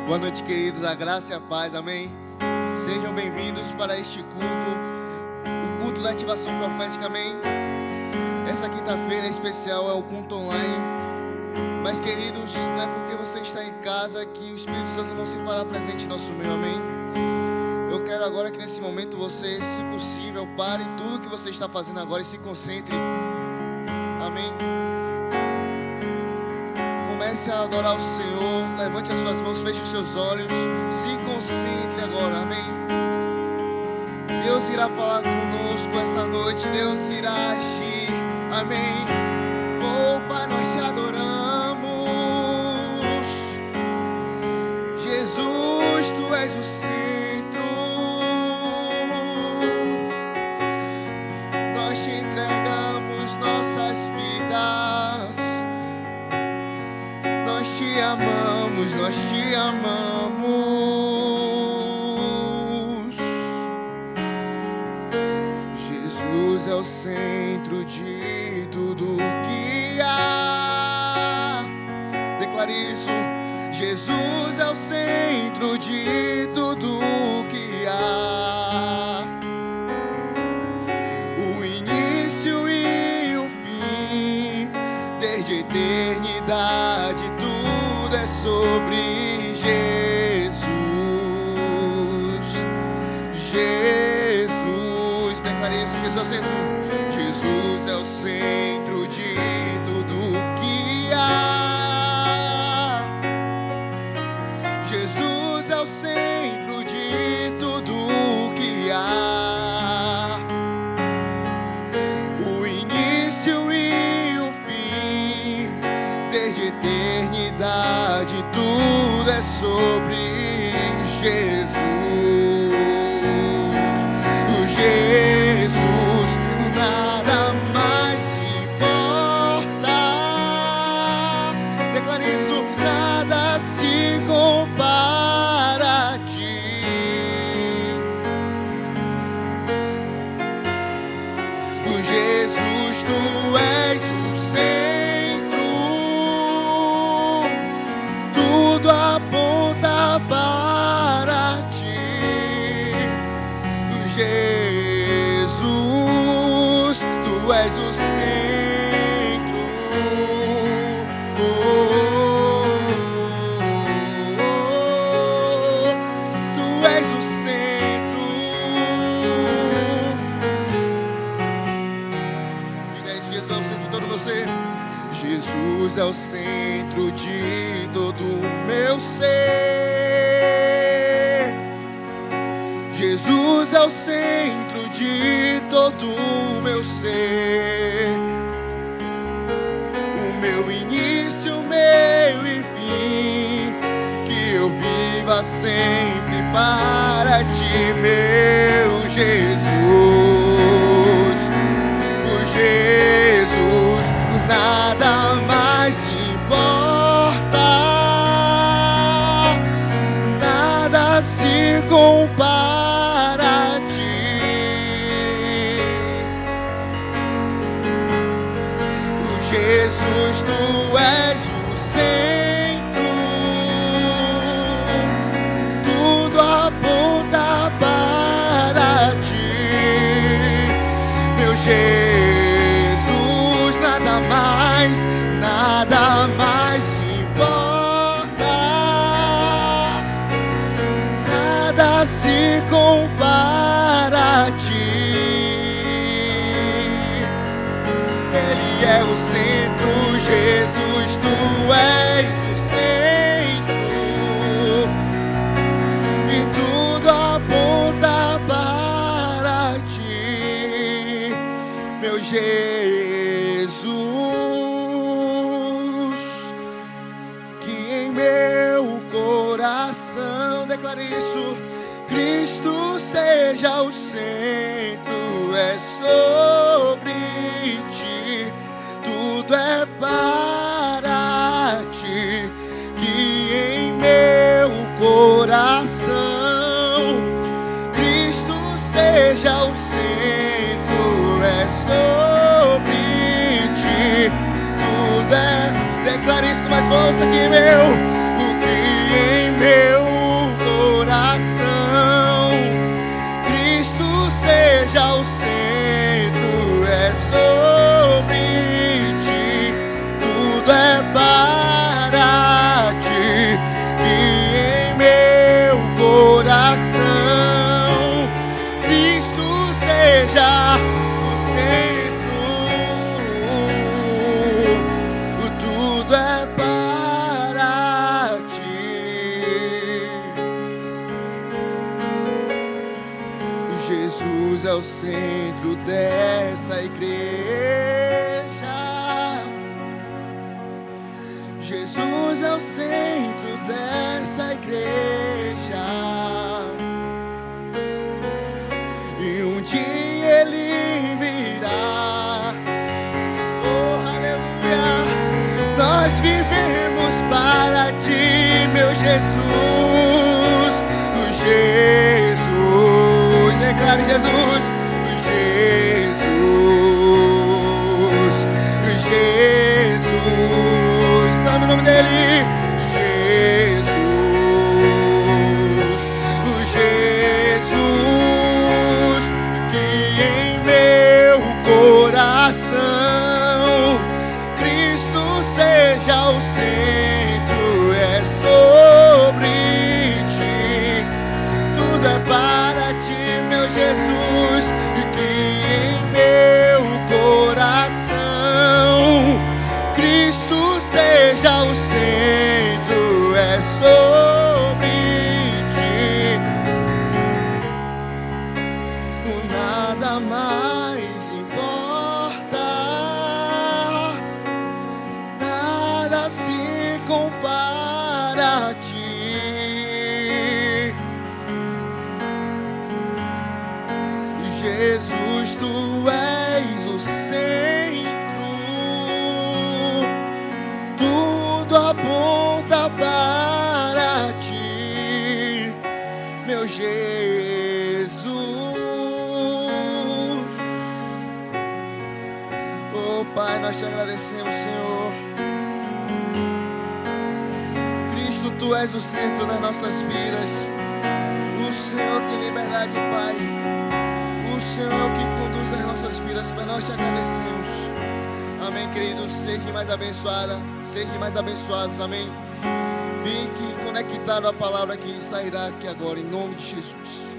Boa noite, queridos, a graça e a paz, amém? Sejam bem-vindos para este culto, o culto da ativação profética, amém? Essa quinta-feira especial é o culto online, mas, queridos, não é porque você está em casa que o Espírito Santo não se fará presente em nosso meio, amém? Eu quero agora que nesse momento você, se possível, pare tudo que você está fazendo agora e se concentre, amém? Comece a adorar o Senhor, levante as suas mãos, feche os seus olhos, se concentre agora, amém? Deus irá falar conosco essa noite, Deus irá agir, amém? Oh, Pai, nós te adoramos, Jesus, Tu és o centro, nós te entregamos nossas vidas. Nós te amamos, nós te amamos. Jesus é o centro de tudo que há. Declare isso. Jesus é o centro de tudo que há. O início e o fim, desde a eternidade, tudo é sobre Jesus. Jesus, declare isso, Jesus é o centro. Jesus é o centro de tudo que há. Jesus é o centro de tudo que há. O início e o fim, desde a eternidade, tudo é sobre Jesus. O Jesus, nada mais importa. Declare isso, nada se compara a ti. O Jesus, Tu és o centro, tudo aponta para ti. O Jesus, Tu és o centro. Tu és o centro. Diga isso, Jesus é o centro de todo o meu ser. Jesus é o centro de todo o meu ser. Jesus é o centro de todo o meu ser. O meu início, meio e fim, que eu viva sempre para Ti, meu Jesus. O Jesus, nada mais importa, nada se compara a Ti. O Jesus, Tu és o centro, tudo aponta para Ti, meu Jesus, nada mais importa, nada se compara a Ti. Ele é o centro, Jesus, Tu és o centro, e tudo aponta para Ti, meu Jesus. Que em meu coração, declare isso, Cristo seja o centro, é sobre Ti, tudo é para Ti. Que em meu coração, Cristo seja o centro, é sobre Ti, tudo é. Declare isso com mais força, que em meu, o que em meu Jesus é o centro dessa igreja. Jesus é o centro dessa igreja. E um dia Ele virá. Oh, aleluia. Nós vivemos para Ti, meu Jesus. O Jesus. Declare Jesus. O Jesus. O Jesus. Clame o nome dEle. Jesus. O Jesus. Que em meu coração Cristo seja o centro, é sobre Ti, tudo é para Ti, meu Jesus, e que em meu coração Cristo seja o centro, é sobre Ti, nada mais importa, nada se compara a Ti. Jesus, Tu és o centro, tudo aponta para Ti, meu Jesus. Oh Pai, nós Te agradecemos, Senhor. Cristo, Tu és o centro das nossas vidas. O Senhor tem liberdade, Pai. O Senhor que conduz as nossas vidas, Pai, nós Te agradecemos. Amém, queridos, sejam mais abençoados, amém. Fique conectado à palavra que sairá aqui agora, em nome de Jesus.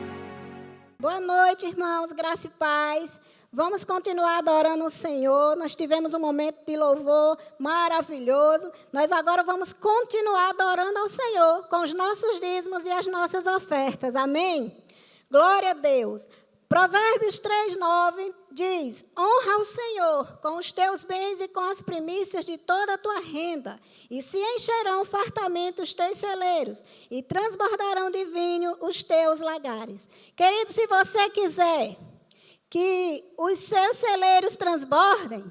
Boa noite, irmãos, graça e paz. Vamos continuar adorando o Senhor. Nós tivemos um momento de louvor maravilhoso. Nós agora vamos continuar adorando ao Senhor com os nossos dízimos e as nossas ofertas, amém? Glória a Deus. Provérbios 3:9 diz: honra o Senhor com os teus bens e com as primícias de toda a tua renda, e se encherão fartamente os teus celeiros, e transbordarão de vinho os teus lagares. Querido, se você quiser que os seus celeiros transbordem,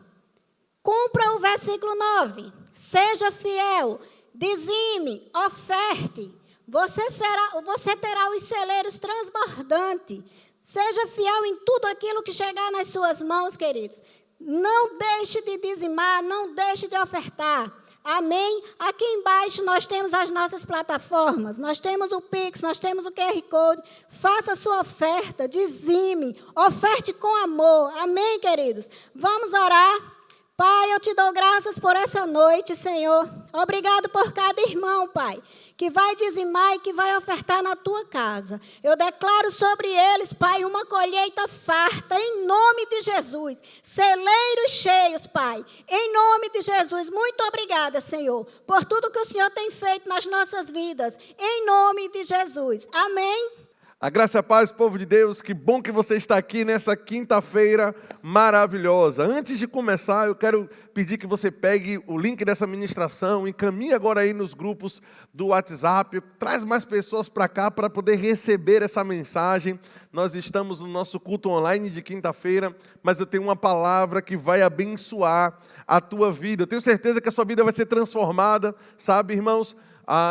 cumpra o versículo 9. Seja fiel, dizime, oferte. Você terá os celeiros transbordantes. Seja fiel em tudo aquilo que chegar nas suas mãos, queridos. Não deixe de dizimar, não deixe de ofertar. Amém? Aqui embaixo nós temos as nossas plataformas. Nós temos o Pix, nós temos o QR Code. Faça a sua oferta, dizime, oferte com amor. Amém, queridos? Vamos orar. Pai, eu Te dou graças por essa noite, Senhor. Obrigado por cada irmão, Pai, que vai dizimar e que vai ofertar na Tua casa. Eu declaro sobre eles, Pai, uma colheita farta, em nome de Jesus. Celeiros cheios, Pai, em nome de Jesus. Muito obrigada, Senhor, por tudo que o Senhor tem feito nas nossas vidas, em nome de Jesus. Amém. A graça e a paz, povo de Deus, que bom que você está aqui nessa quinta-feira maravilhosa. Antes de começar, eu quero pedir que você pegue o link dessa ministração, encaminhe agora aí nos grupos do WhatsApp, traz mais pessoas para cá para poder receber essa mensagem. Nós estamos no nosso culto online de quinta-feira, mas eu tenho uma palavra que vai abençoar a tua vida. Eu tenho certeza que a sua vida vai ser transformada, sabe, irmãos?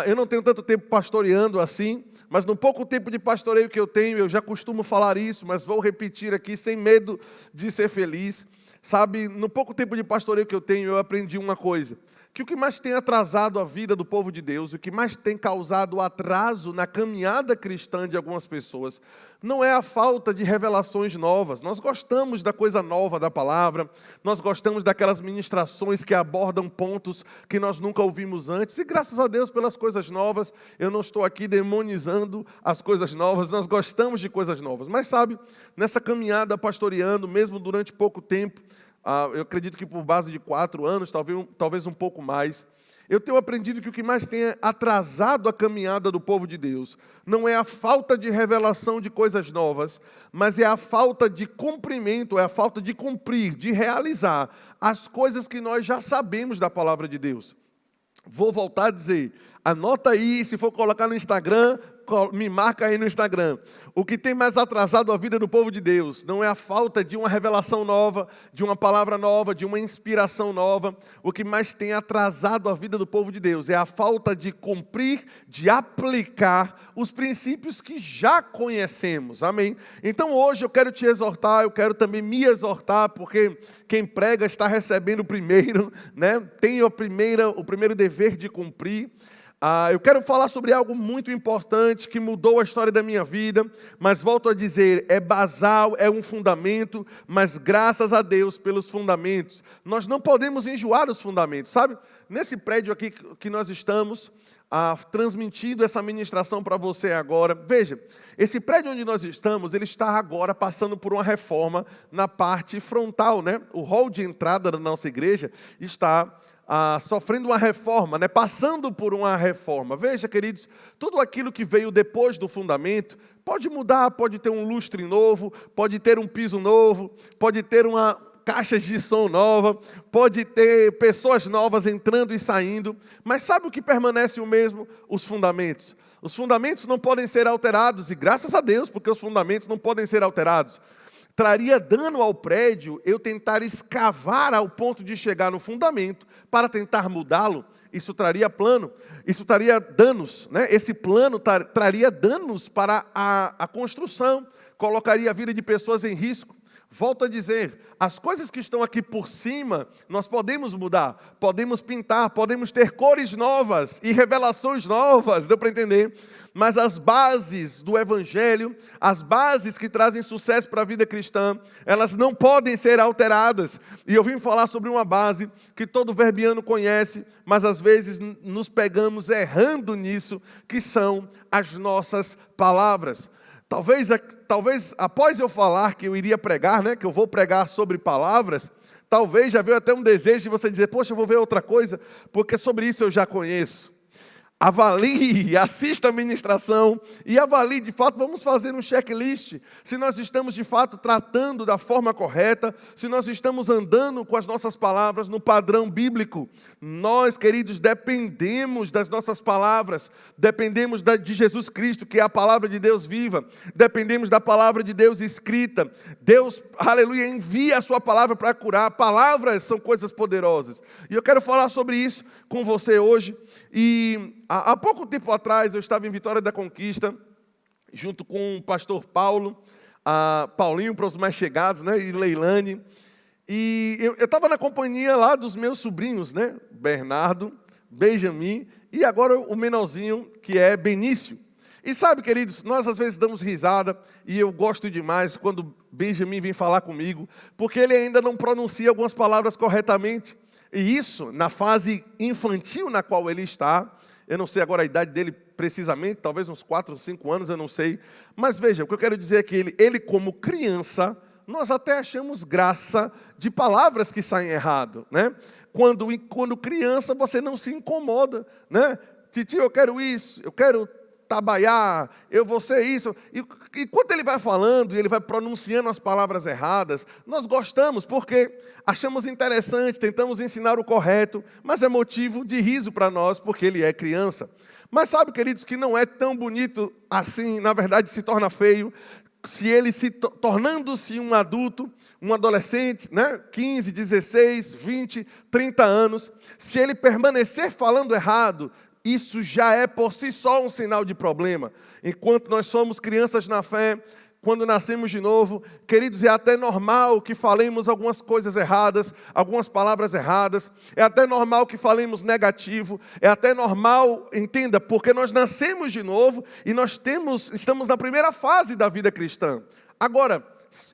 Eu não tenho tanto tempo pastoreando assim, mas no pouco tempo de pastoreio que eu tenho, eu já costumo falar isso, mas vou repetir aqui sem medo de ser feliz. Sabe, no pouco tempo de pastoreio que eu tenho, eu aprendi uma coisa, que o que mais tem atrasado a vida do povo de Deus, o que mais tem causado atraso na caminhada cristã de algumas pessoas, não é a falta de revelações novas. Nós gostamos da coisa nova da palavra, nós gostamos daquelas ministrações que abordam pontos que nós nunca ouvimos antes, e graças a Deus pelas coisas novas. Eu não estou aqui demonizando as coisas novas, nós gostamos de coisas novas. Mas sabe, nessa caminhada pastoreando, mesmo durante pouco tempo, eu acredito que por base de 4 anos, talvez um pouco mais, Eu tenho aprendido que o que mais tem atrasado a caminhada do povo de Deus não é a falta de revelação de coisas novas, mas é a falta de cumprimento, é a falta de cumprir, de realizar as coisas que nós já sabemos da palavra de Deus. Vou voltar a dizer, anota aí, se for colocar no Instagram, me marca aí no Instagram. O que tem mais atrasado a vida do povo de Deus não é a falta de uma revelação nova, de uma palavra nova, de uma inspiração nova. O que mais tem atrasado a vida do povo de Deus é a falta de cumprir, de aplicar os princípios que já conhecemos. Amém? Então hoje eu quero te exortar, eu quero também me exortar, porque quem prega está recebendo o primeiro, né? Tem o primeiro dever de cumprir. Eu quero falar sobre algo muito importante que mudou a história da minha vida, mas volto a dizer, é basal, é um fundamento, mas graças a Deus pelos fundamentos. Nós não podemos enjoar os fundamentos, sabe? Nesse prédio aqui que nós estamos, transmitindo essa ministração para você agora. Veja, esse prédio onde nós estamos, ele está agora passando por uma reforma na parte frontal, né? O hall de entrada da nossa igreja está sofrendo uma reforma, né? Passando por uma reforma. Veja, queridos, tudo aquilo que veio depois do fundamento pode mudar, pode ter um lustre novo, pode ter um piso novo, pode ter caixas de som nova, pode ter pessoas novas entrando e saindo, mas sabe o que permanece o mesmo? Os fundamentos. Os fundamentos não podem ser alterados, e graças a Deus, porque os fundamentos não podem ser alterados. Traria dano ao prédio eu tentar escavar ao ponto de chegar no fundamento para tentar mudá-lo. Isso traria danos, né? Esse plano traria danos para a construção, colocaria a vida de pessoas em risco. Volto a dizer, as coisas que estão aqui por cima, nós podemos mudar, podemos pintar, podemos ter cores novas e revelações novas, deu para entender? Mas as bases do Evangelho, as bases que trazem sucesso para a vida cristã, elas não podem ser alteradas. E eu vim falar sobre uma base que todo verbiano conhece, mas às vezes nos pegamos errando nisso, que são as nossas palavras. Talvez após eu falar que eu iria pregar, né, que eu vou pregar sobre palavras, talvez já veio até um desejo de você dizer, poxa, eu vou ver outra coisa, porque sobre isso eu já conheço. Avalie, assista a ministração e avalie, de fato, vamos fazer um checklist, se nós estamos, de fato, tratando da forma correta, se nós estamos andando com as nossas palavras no padrão bíblico. Nós, queridos, dependemos das nossas palavras, dependemos de Jesus Cristo, que é a palavra de Deus viva, dependemos da palavra de Deus escrita. Deus, aleluia, envia a sua palavra para curar. Palavras são coisas poderosas. E eu quero falar sobre isso com você hoje. E há pouco tempo atrás eu estava em Vitória da Conquista, junto com o pastor Paulo, Paulinho para os mais chegados, né, e Leilane. E eu estava na companhia lá dos meus sobrinhos, né, Bernardo, Benjamin e agora o menorzinho, que é Benício. E sabe, queridos, nós às vezes damos risada e eu gosto demais quando Benjamin vem falar comigo, porque ele ainda não pronuncia algumas palavras corretamente. E isso, na fase infantil na qual ele está, eu não sei agora a idade dele precisamente, talvez uns 4 ou 5 anos, eu não sei. Mas veja, o que eu quero dizer é que ele como criança, nós até achamos graça de palavras que saem errado, né? Quando criança, você não se incomoda, né? Titio, eu quero isso, eu quero trabalhar, eu vou ser isso. E enquanto ele vai falando e ele vai pronunciando as palavras erradas, nós gostamos porque achamos interessante, tentamos ensinar o correto, mas é motivo de riso para nós porque ele é criança. Mas sabe, queridos, que não é tão bonito assim, na verdade se torna feio, se ele tornando-se um adulto, um adolescente, né, 15, 16, 20, 30 anos, se ele permanecer falando errado, isso já é por si só um sinal de problema. Enquanto nós somos crianças na fé, quando nascemos de novo, queridos, é até normal que falemos algumas coisas erradas, algumas palavras erradas, é até normal que falemos negativo, é até normal, entenda, porque nós nascemos de novo e nós estamos na primeira fase da vida cristã. Agora,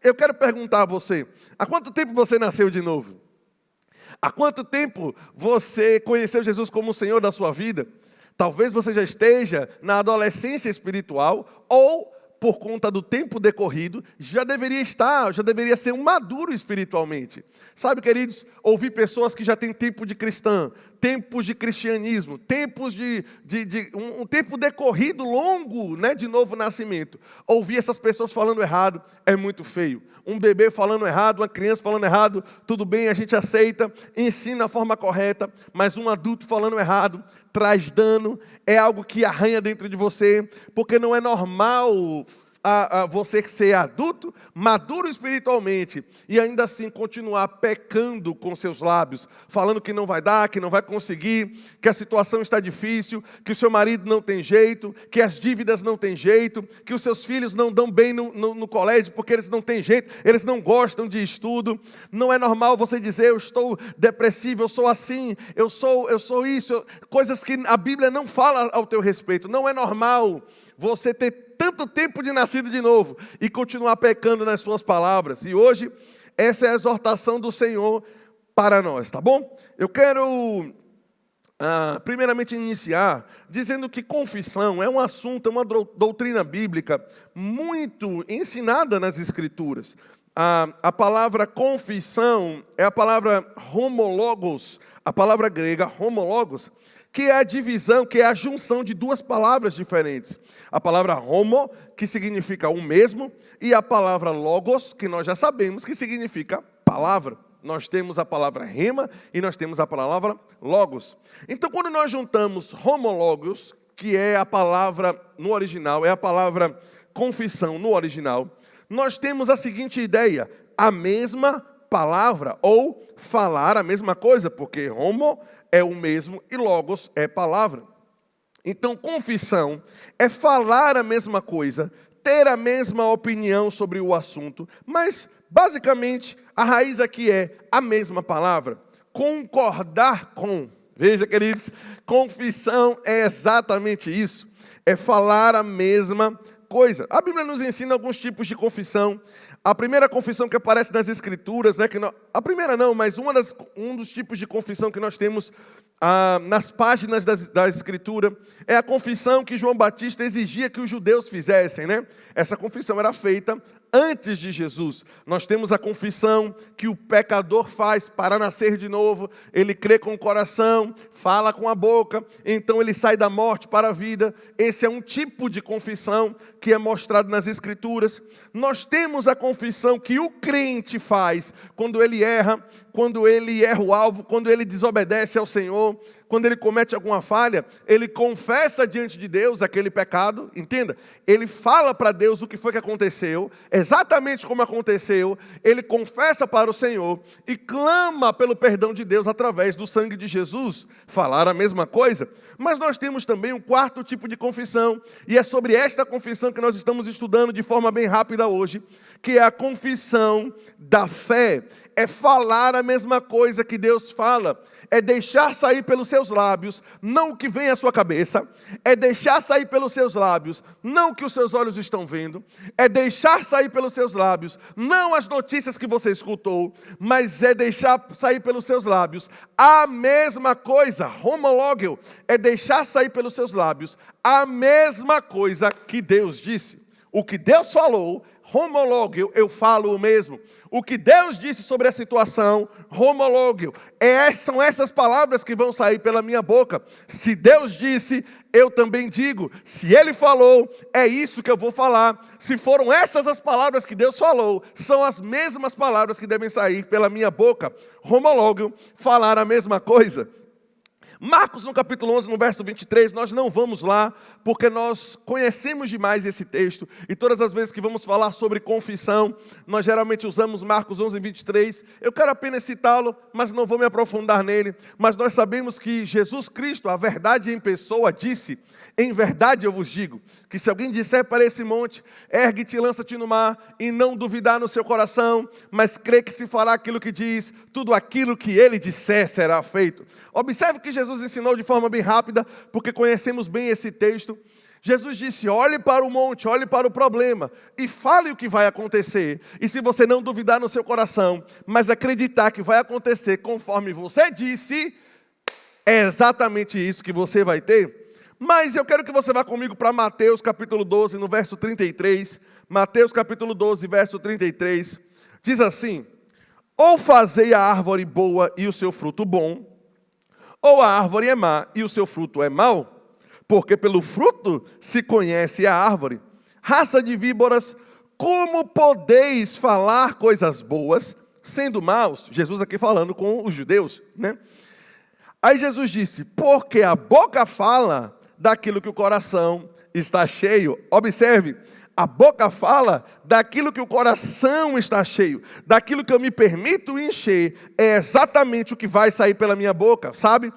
eu quero perguntar a você, há quanto tempo você nasceu de novo? Há quanto tempo você conheceu Jesus como o Senhor da sua vida? Talvez você já esteja na adolescência espiritual ou, por conta do tempo decorrido, já deveria ser um maduro espiritualmente. Sabe, queridos, ouvir pessoas que já têm tempo de cristã, tempos de cristianismo, tempos um tempo decorrido longo, né, de novo nascimento. Ouvir essas pessoas falando errado é muito feio. Um bebê falando errado, uma criança falando errado, tudo bem, a gente aceita, ensina a forma correta, mas um adulto falando errado traz dano, é algo que arranha dentro de você, porque não é normal você ser adulto, maduro espiritualmente, e ainda assim continuar pecando com seus lábios, falando que não vai dar, que não vai conseguir, que a situação está difícil, que o seu marido não tem jeito, que as dívidas não têm jeito, que os seus filhos não dão bem no colégio porque eles não têm jeito, eles não gostam de estudo. Não é normal você dizer: eu estou depressivo, eu sou assim, eu sou isso, coisas que a Bíblia não fala ao teu respeito. Não é normal você ter tanto tempo de nascido de novo e continuar pecando nas suas palavras. E hoje, essa é a exortação do Senhor para nós, tá bom? Eu quero, primeiramente, iniciar dizendo que confissão é um assunto, é uma doutrina bíblica muito ensinada nas Escrituras. A palavra confissão é a palavra homologos, a palavra grega homologos, que é a divisão, que é a junção de duas palavras diferentes. A palavra homo, que significa o mesmo, e a palavra logos, que nós já sabemos que significa palavra. Nós temos a palavra rema e nós temos a palavra logos. Então, quando nós juntamos homologos, que é a palavra no original, é a palavra confissão no original, nós temos a seguinte ideia: a mesma palavra, ou falar a mesma coisa, porque homo é o mesmo e logos é palavra. Então, confissão é falar a mesma coisa, ter a mesma opinião sobre o assunto, mas, basicamente, a raiz aqui é a mesma palavra, concordar com. Veja, queridos, confissão é exatamente isso, é falar a mesma coisa. A Bíblia nos ensina alguns tipos de confissão. A primeira confissão que aparece nas Escrituras, né, a primeira não, mas um dos tipos de confissão que nós temos nas páginas da Escritura é a confissão que João Batista exigia que os judeus fizessem, né? Essa confissão era feita antes de Jesus. Nós temos a confissão que o pecador faz para nascer de novo. Ele crê com o coração, fala com a boca, então ele sai da morte para a vida. Esse é um tipo de confissão que é mostrado nas Escrituras. Nós temos a confissão que o crente faz quando ele erra o alvo, quando ele desobedece ao Senhor, quando ele comete alguma falha, ele confessa diante de Deus aquele pecado, entenda? Ele fala para Deus o que foi que aconteceu, exatamente como aconteceu, ele confessa para o Senhor e clama pelo perdão de Deus através do sangue de Jesus. Falar a mesma coisa. Mas nós temos também um quarto tipo de confissão, e é sobre esta confissão que nós estamos estudando de forma bem rápida hoje, que é a confissão da fé. É falar a mesma coisa que Deus fala, é deixar sair pelos seus lábios, não o que vem à sua cabeça, é deixar sair pelos seus lábios, não o que os seus olhos estão vendo, é deixar sair pelos seus lábios, não as notícias que você escutou, mas é deixar sair pelos seus lábios a mesma coisa, homologio, é deixar sair pelos seus lábios a mesma coisa que Deus disse. O que Deus falou, homologio, eu falo o mesmo. O que Deus disse sobre a situação, homologio, são essas palavras que vão sair pela minha boca. Se Deus disse, eu também digo. Se Ele falou, é isso que eu vou falar. Se foram essas as palavras que Deus falou, são as mesmas palavras que devem sair pela minha boca. Homologio, falar a mesma coisa. Marcos, no capítulo 11, no verso 23, nós não vamos lá, porque nós conhecemos demais esse texto, e todas as vezes que vamos falar sobre confissão, nós geralmente usamos Marcos 11, 23, eu quero apenas citá-lo, mas não vou me aprofundar nele, mas nós sabemos que Jesus Cristo, a verdade em pessoa, disse: em verdade eu vos digo, que se alguém disser para esse monte, ergue-te e lança-te no mar, e não duvidar no seu coração, mas crê que se fará aquilo que diz, tudo aquilo que ele disser será feito. Observe que Jesus ensinou de forma bem rápida, porque conhecemos bem esse texto. Jesus disse: olhe para o monte, olhe para o problema e fale o que vai acontecer. E se você não duvidar no seu coração, mas acreditar que vai acontecer conforme você disse, é exatamente isso que você vai ter. Mas eu quero que você vá comigo para Mateus capítulo 12, no verso 33. Mateus capítulo 12, verso 33. Diz assim: ou fazei a árvore boa e o seu fruto bom, Ou a árvore é má e o seu fruto é mau? Porque pelo fruto se conhece a árvore. Raça de víboras, como podeis falar coisas boas, sendo maus? Jesus aqui falando com os judeus, né? Aí Jesus disse, porque a boca fala daquilo que o coração está cheio. Observe, a boca fala daquilo que o coração está cheio. Daquilo que eu me permito encher, é exatamente o que vai sair pela minha boca, sabe?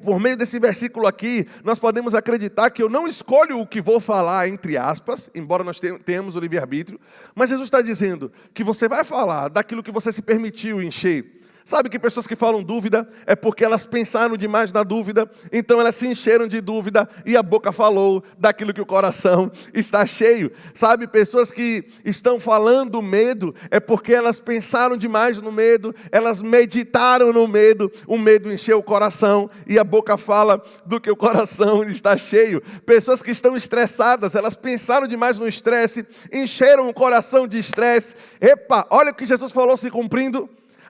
Por meio desse versículo aqui, nós podemos acreditar que eu não escolho o que vou falar, entre aspas, embora nós tenhamos o livre-arbítrio, mas Jesus está dizendo que você vai falar daquilo que você se permitiu encher. Sabe que pessoas que falam dúvida é porque elas pensaram demais na dúvida, então elas se encheram de dúvida e a boca falou daquilo que o coração está cheio. Sabe, pessoas que estão falando medo é porque elas pensaram demais no medo, elas meditaram no medo, o medo encheu o coração e a boca fala do que o coração está cheio. Pessoas que estão estressadas, elas pensaram demais no estresse, encheram o coração de estresse. Epa, olha o que Jesus falou se cumprindo.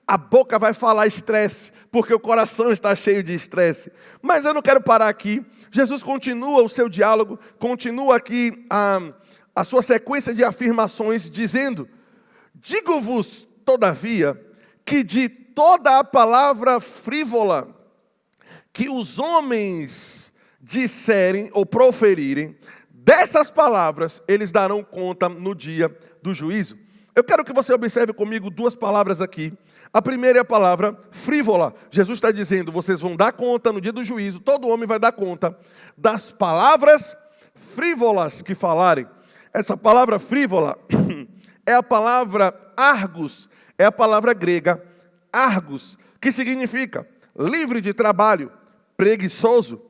A boca vai falar estresse, porque o coração está cheio de estresse. Mas eu não quero parar aqui. Jesus continua o seu diálogo, continua aqui a sua sequência de afirmações, dizendo, digo-vos, todavia, que de toda a palavra frívola que os homens disserem ou proferirem, dessas palavras eles darão conta no dia do juízo. Eu quero que você observe comigo duas palavras aqui. A primeira é a palavra frívola. Jesus está dizendo, vocês vão dar conta no dia do juízo, todo homem vai dar conta das palavras frívolas que falarem. Essa palavra frívola é a palavra argos, é a palavra grega argos, que significa livre de trabalho, preguiçoso.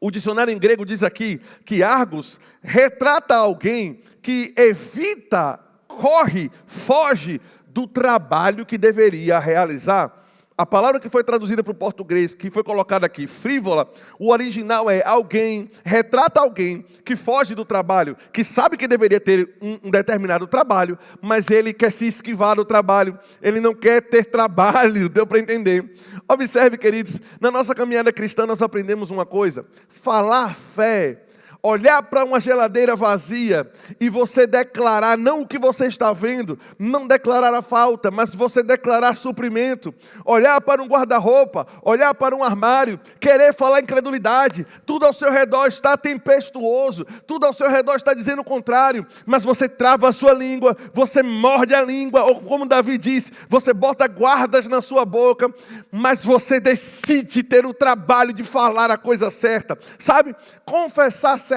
O dicionário em grego diz aqui que argos retrata alguém que evita, corre, foge do trabalho que deveria realizar. A palavra que foi traduzida para o português, que foi colocada aqui, frívola, o original é alguém, retrata alguém que foge do trabalho, que sabe que deveria ter um determinado trabalho, mas ele quer se esquivar do trabalho, ele não quer ter trabalho, deu para entender? Observe, queridos, na nossa caminhada cristã nós aprendemos uma coisa, falar fé, olhar para uma geladeira vazia e você declarar, não o que você está vendo, não declarar a falta, mas você declarar suprimento. Olhar para um guarda-roupa, olhar para um armário, querer falar incredulidade. Tudo ao seu redor está tempestuoso, tudo ao seu redor está dizendo o contrário, mas você trava a sua língua, você morde a língua, ou como Davi diz, você bota guardas na sua boca, mas você decide ter o trabalho de falar a coisa certa. Sabe? Confessar certo,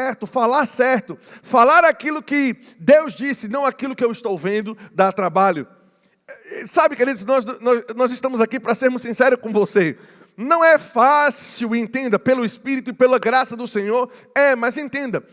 falar aquilo que Deus disse, não aquilo que eu estou vendo, dá trabalho. Sabe, queridos, nós estamos aqui para sermos sinceros com você. Não é fácil, entenda, pelo Espírito e pela graça do Senhor, mas entenda,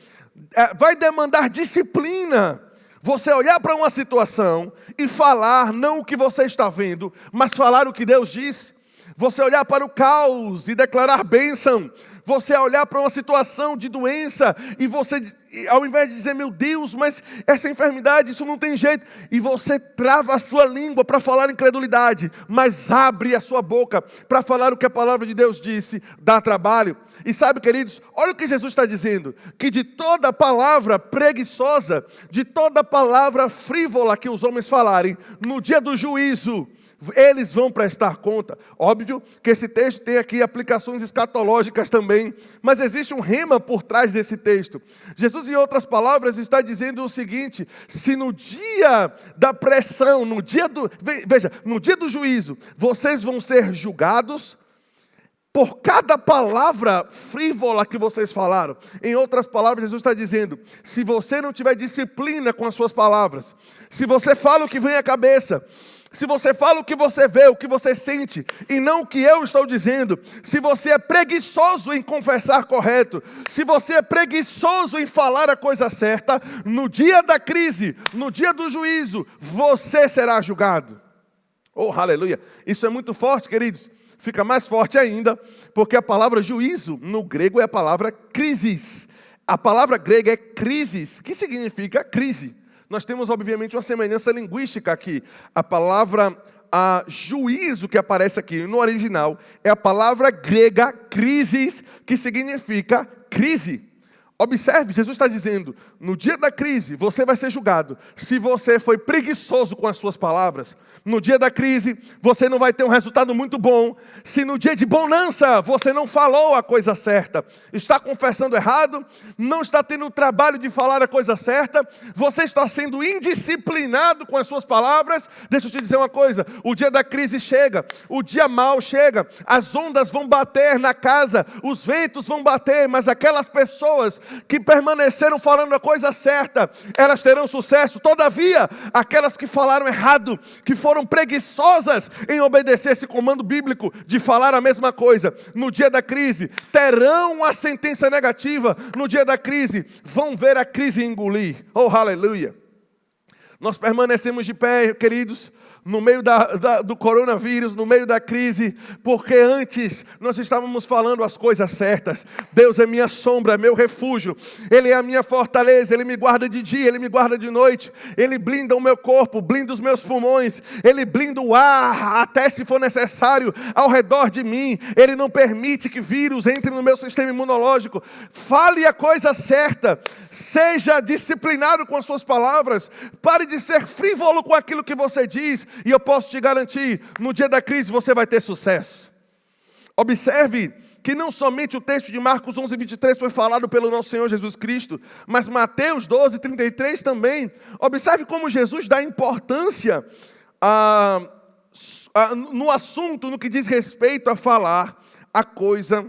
vai demandar disciplina. Você olhar para uma situação e falar não o que você está vendo, mas falar o que Deus disse. Você olhar para o caos e declarar bênção. Você olhar para uma situação de doença e você, ao invés de dizer, meu Deus, mas essa enfermidade, isso não tem jeito. E você trava a sua língua para falar incredulidade, mas abre a sua boca para falar o que a palavra de Deus disse, dá trabalho. E sabe, queridos, olha o que Jesus está dizendo, que de toda palavra preguiçosa, de toda palavra frívola que os homens falarem, no dia do juízo, eles vão prestar conta. Óbvio que esse texto tem aqui aplicações escatológicas também, mas existe um rema por trás desse texto. Jesus, em outras palavras, está dizendo o seguinte: se no dia da pressão, no dia do juízo, vocês vão ser julgados por cada palavra frívola que vocês falaram. Em outras palavras, Jesus está dizendo, se você não tiver disciplina com as suas palavras, se você fala o que vem à cabeça, se você fala o que você vê, o que você sente, e não o que eu estou dizendo, se você é preguiçoso em confessar correto, se você é preguiçoso em falar a coisa certa, no dia da crise, no dia do juízo, você será julgado. Oh, aleluia! Isso é muito forte, queridos. Fica mais forte ainda, porque a palavra juízo, no grego, é a palavra crisis. A palavra grega é crisis, que significa crise. Nós temos, obviamente, uma semelhança linguística aqui. A palavra juízo que aparece aqui no original é a palavra grega crisis, que significa crise. Observe, Jesus está dizendo, no dia da crise você vai ser julgado se você foi preguiçoso com as suas palavras. No dia da crise você não vai ter um resultado muito bom se no dia de bonança você não falou a coisa certa. Está confessando errado, não está tendo o trabalho de falar a coisa certa, você está sendo indisciplinado com as suas palavras. Deixa eu te dizer uma coisa, o dia da crise chega, o dia mau chega, as ondas vão bater na casa, os ventos vão bater, mas aquelas pessoas que permaneceram falando a coisa certa, elas terão sucesso. Todavia, aquelas que falaram errado, que foram preguiçosas em obedecer esse comando bíblico de falar a mesma coisa, no dia da crise, terão uma sentença negativa. No dia da crise, vão ver a crise engolir. Oh, aleluia! Nós permanecemos de pé, queridos, no meio do coronavírus, no meio da crise, porque antes nós estávamos falando as coisas certas. Deus é minha sombra, é meu refúgio, Ele é a minha fortaleza, Ele me guarda de dia, Ele me guarda de noite, Ele blinda o meu corpo, blinda os meus pulmões, Ele blinda o ar, até se for necessário, ao redor de mim. Ele não permite que vírus entre no meu sistema imunológico. Fale a coisa certa, seja disciplinado com as suas palavras, pare de ser frívolo com aquilo que você diz. E eu posso te garantir, no dia da crise você vai ter sucesso. Observe que não somente o texto de Marcos 11:23 foi falado pelo nosso Senhor Jesus Cristo, mas Mateus 12:33 também. Observe como Jesus dá importância no assunto, no que diz respeito a falar a coisa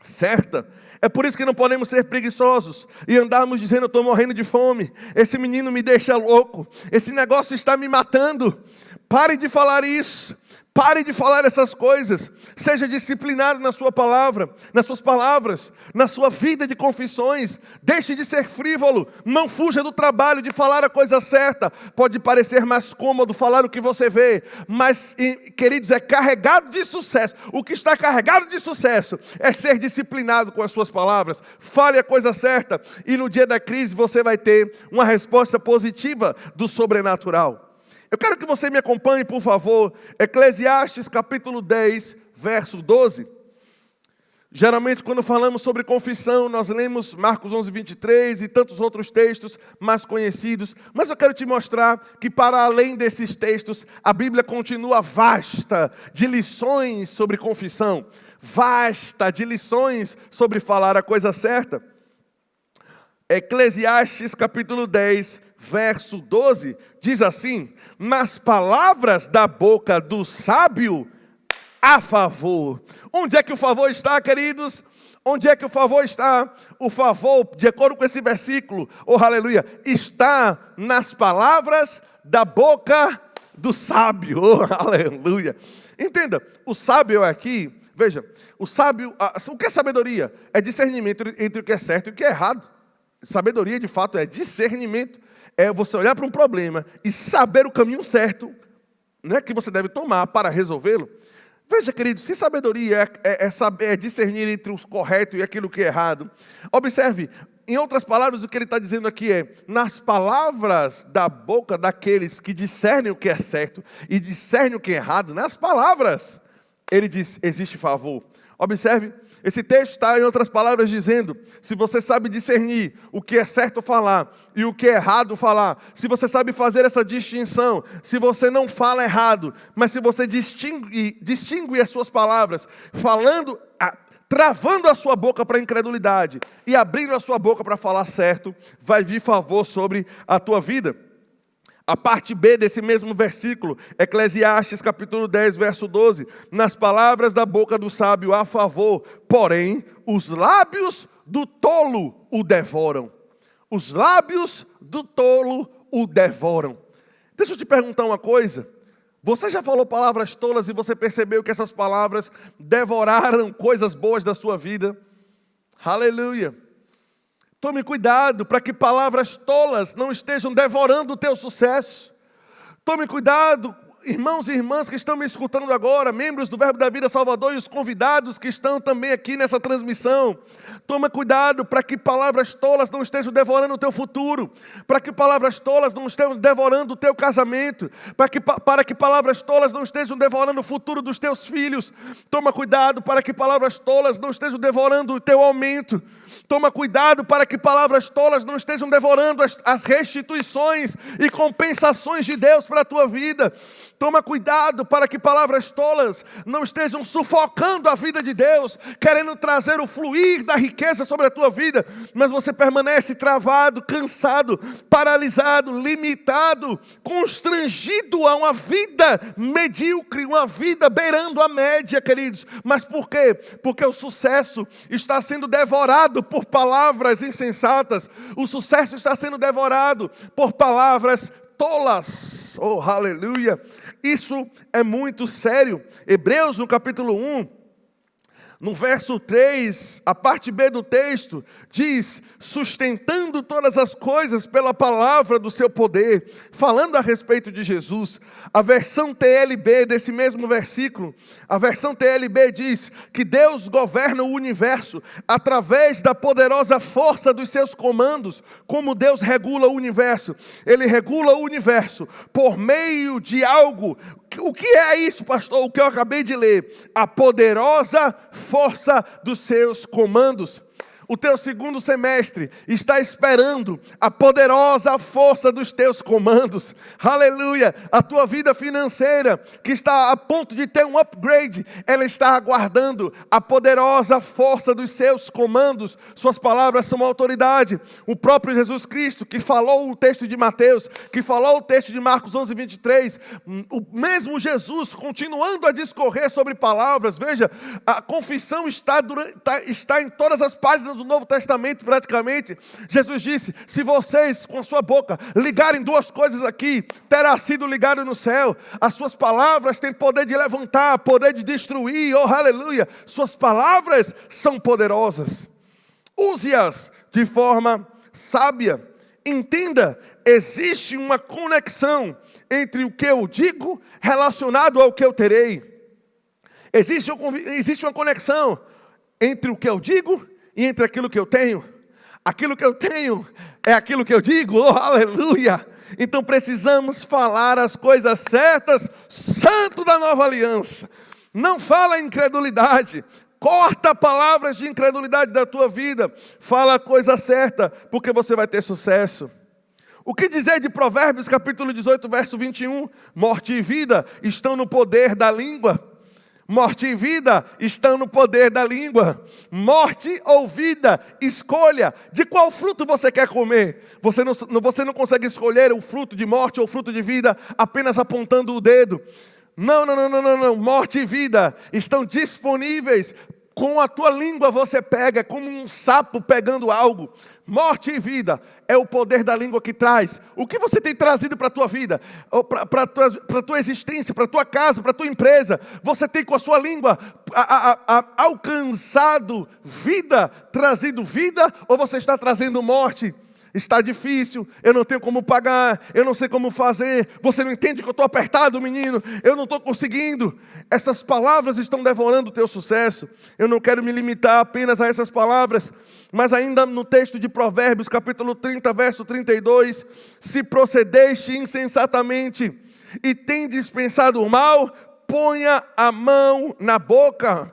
certa. É por isso que não podemos ser preguiçosos e andarmos dizendo: eu estou morrendo de fome, esse menino me deixa louco, esse negócio está me matando. Pare de falar isso, pare de falar essas coisas. Seja disciplinado na sua palavra, nas suas palavras, na sua vida de confissões. Deixe de ser frívolo, não fuja do trabalho de falar a coisa certa. Pode parecer mais cômodo falar o que você vê, mas, queridos, é carregado de sucesso. O que está carregado de sucesso é ser disciplinado com as suas palavras. Fale a coisa certa e no dia da crise você vai ter uma resposta positiva do sobrenatural. Eu quero que você me acompanhe, por favor, Eclesiastes capítulo 10, verso 12. Geralmente, quando falamos sobre confissão, nós lemos Marcos 11:23 e tantos outros textos mais conhecidos. Mas eu quero te mostrar que, para além desses textos, a Bíblia continua vasta de lições sobre confissão. Vasta de lições sobre falar a coisa certa. Eclesiastes capítulo 10, verso 12, diz assim: nas palavras da boca do sábio há favor. Onde é que o favor está, queridos? Onde é que o favor está? O favor, de acordo com esse versículo, oh aleluia, está nas palavras da boca do sábio, oh aleluia. Entenda, o sábio aqui, veja, o sábio, o que é sabedoria? É discernimento entre o que é certo e o que é errado. Sabedoria, de fato, é discernimento. É você olhar para um problema e saber o caminho certo, né, que você deve tomar para resolvê-lo. Veja, querido, se sabedoria é discernir entre o correto e aquilo que é errado, observe, em outras palavras, o que ele está dizendo aqui é: nas palavras da boca daqueles que discernem o que é certo e discernem o que é errado, nas palavras, ele diz, existe favor. Observe, esse texto está, em outras palavras, dizendo: se você sabe discernir o que é certo falar e o que é errado falar, se você sabe fazer essa distinção, se você não fala errado, mas se você distingue as suas palavras, travando a sua boca para a incredulidade e abrindo a sua boca para falar certo, vai vir favor sobre a tua vida. A parte B desse mesmo versículo, Eclesiastes capítulo 10, verso 12. Nas palavras da boca do sábio há favor, porém os lábios do tolo o devoram. Os lábios do tolo o devoram. Deixa eu te perguntar uma coisa. Você já falou palavras tolas e você percebeu que essas palavras devoraram coisas boas da sua vida? Aleluia. Tome cuidado para que palavras tolas não estejam devorando o teu sucesso. Tome cuidado irmãos e irmãs que estão me escutando agora, membros do Verbo da Vida Salvador e os convidados que estão também aqui nessa transmissão, toma cuidado para que palavras tolas não estejam devorando o teu futuro, para que palavras tolas não estejam devorando o teu casamento, para que palavras tolas não estejam devorando o futuro dos teus filhos. Toma cuidado para que palavras tolas não estejam devorando o teu aumento. Toma cuidado para que palavras tolas não estejam devorando as restituições e compensações de Deus para a tua vida. Toma cuidado para que palavras tolas não estejam sufocando a vida de Deus, querendo trazer o fluir da riqueza sobre a tua vida, mas você permanece travado, cansado, paralisado, limitado, constrangido a uma vida medíocre, uma vida beirando a média, queridos. Mas por quê? Porque o sucesso está sendo devorado por palavras insensatas. O sucesso está sendo devorado por palavras tolas. Oh, aleluia! Isso é muito sério. Hebreus, no capítulo 1, no verso 3, a parte B do texto, diz: sustentando todas as coisas pela palavra do seu poder, falando a respeito de Jesus. A versão TLB desse mesmo versículo, a versão TLB diz que Deus governa o universo através da poderosa força dos seus comandos. Como Deus regula o universo? Ele regula o universo por meio de algo. O que é isso, pastor? O que eu acabei de ler. A poderosa força dos seus comandos. O teu segundo semestre está esperando a poderosa força dos teus comandos. Aleluia! A tua vida financeira, que está a ponto de ter um upgrade, ela está aguardando a poderosa força dos seus comandos. Suas palavras são autoridade. O próprio Jesus Cristo, que falou o texto de Mateus, que falou o texto de Marcos 11, 23, o mesmo Jesus, continuando a discorrer sobre palavras. Veja, a confissão está em todas as páginas do Novo Testamento praticamente. Jesus disse: se vocês com a sua boca ligarem duas coisas aqui, terá sido ligado no céu. As suas palavras têm poder de levantar, poder de destruir. Oh, aleluia! Suas palavras são poderosas. Use-as de forma sábia. Entenda, existe uma conexão entre o que eu digo relacionado ao que eu terei. Existe uma conexão entre o que eu digo e entre aquilo que eu tenho. Aquilo que eu tenho é aquilo que eu digo. Oh, aleluia! Então precisamos falar as coisas certas. Santo da nova aliança, não fala incredulidade. Corta palavras de incredulidade da tua vida. Fala a coisa certa, porque você vai ter sucesso. O que dizer de Provérbios capítulo 18, verso 21? Morte e vida estão no poder da língua. Morte e vida estão no poder da língua. Morte ou vida, escolha de qual fruto você quer comer. Você não consegue escolher o fruto de morte ou o fruto de vida apenas apontando o dedo. Não. Morte e vida estão disponíveis. Com a tua língua você pega, como um sapo pegando algo. Morte e vida é o poder da língua que traz. O que você tem trazido para a tua vida, para a tua existência, para a tua casa, para a tua empresa? Você tem com a sua língua alcançado vida, trazido vida, ou você está trazendo morte? Está difícil, eu não tenho como pagar, eu não sei como fazer. Você não entende que eu estou apertado, menino? Eu não estou conseguindo. Essas palavras estão devorando o teu sucesso. Eu não quero me limitar apenas a essas palavras, mas ainda no texto de Provérbios, capítulo 30, verso 32, se procedeste insensatamente e tendes pensado o mal, ponha a mão na boca.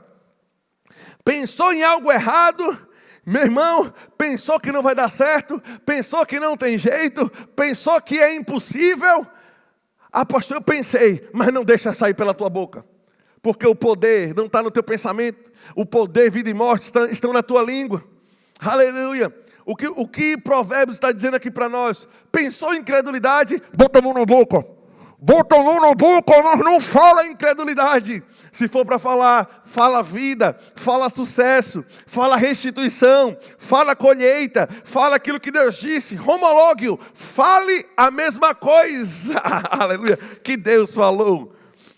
Pensou em algo errado? Meu irmão, pensou que não vai dar certo? Pensou que não tem jeito? Pensou que é impossível? Ah, pastor, eu pensei, mas não deixa sair pela tua boca. Porque o poder não está no teu pensamento. O poder, vida e morte estão na tua língua. Aleluia. O que Provérbios está dizendo aqui para nós? Pensou em incredulidade? Bota a mão na boca. Bota a mão na boca, mas não fala incredulidade. Se for para falar, fala vida, fala sucesso, fala restituição, fala colheita, fala aquilo que Deus disse, homológio, fale a mesma coisa. Aleluia, que Deus falou.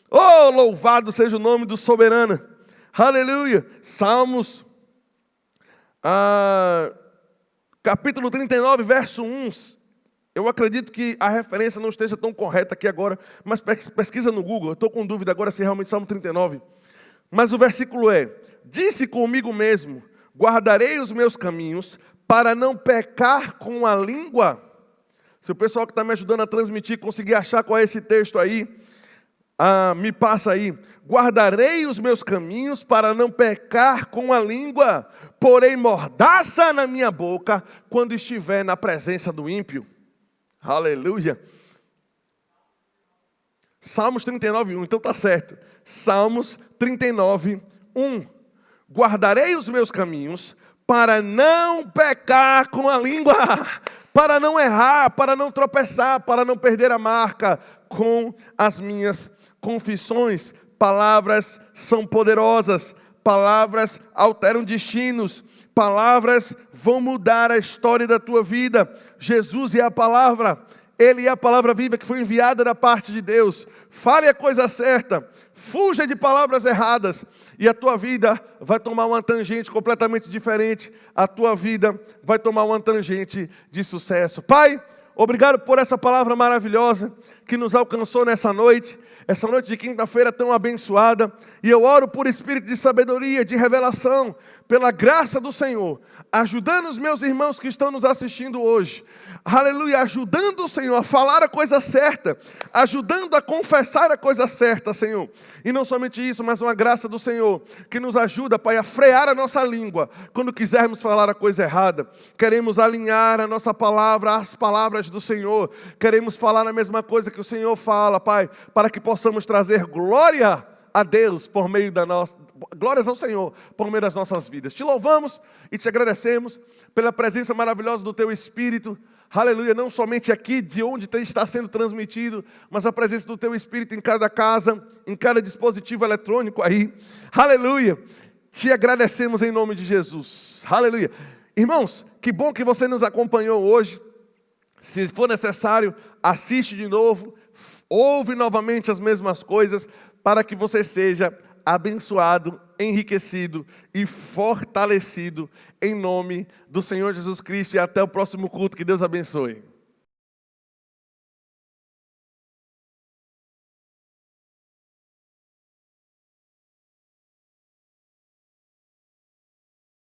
Oh, louvado seja o nome do soberano. Aleluia. Salmos, capítulo 39, verso 1. Eu acredito que a referência não esteja tão correta aqui agora, mas pesquisa no Google. Eu estou com dúvida agora se é realmente Salmo 39. Mas o versículo é: disse comigo mesmo, guardarei os meus caminhos para não pecar com a língua. Se o pessoal que está me ajudando a transmitir conseguir achar qual é esse texto aí, me passa aí. Guardarei os meus caminhos para não pecar com a língua, porém mordaça na minha boca quando estiver na presença do ímpio. Aleluia. Salmos 39:1, então tá certo. Salmos 39:1. Guardarei os meus caminhos para não pecar com a língua, para não errar, para não tropeçar, para não perder a marca com as minhas confissões. Palavras são poderosas, palavras alteram destinos, palavras vão mudar a história da tua vida. Jesus é a palavra, Ele é a palavra viva que foi enviada da parte de Deus. Fale a coisa certa, fuja de palavras erradas, e a tua vida vai tomar uma tangente completamente diferente. A tua vida vai tomar uma tangente de sucesso. Pai, obrigado por essa palavra maravilhosa que nos alcançou nessa noite de quinta-feira tão abençoada. E eu oro por espírito de sabedoria, de revelação, pela graça do Senhor, ajudando os meus irmãos que estão nos assistindo hoje. Aleluia, ajudando o Senhor a falar a coisa certa, ajudando a confessar a coisa certa, Senhor. E não somente isso, mas uma graça do Senhor que nos ajuda, Pai, a frear a nossa língua quando quisermos falar a coisa errada. Queremos alinhar a nossa palavra às palavras do Senhor. Queremos falar a mesma coisa que o Senhor fala, Pai, para que possamos trazer glória a Deus por meio da nossa... Glórias ao Senhor por meio das nossas vidas. Te louvamos e te agradecemos pela presença maravilhosa do Teu Espírito. Aleluia, não somente aqui de onde está sendo transmitido, mas a presença do Teu Espírito em cada casa, em cada dispositivo eletrônico aí. Aleluia, te agradecemos em nome de Jesus. Aleluia. Irmãos, que bom que você nos acompanhou hoje. Se for necessário, assiste de novo, ouve novamente as mesmas coisas, para que você seja abençoado, enriquecido e fortalecido em nome do Senhor Jesus Cristo. E até o próximo culto. Que Deus abençoe.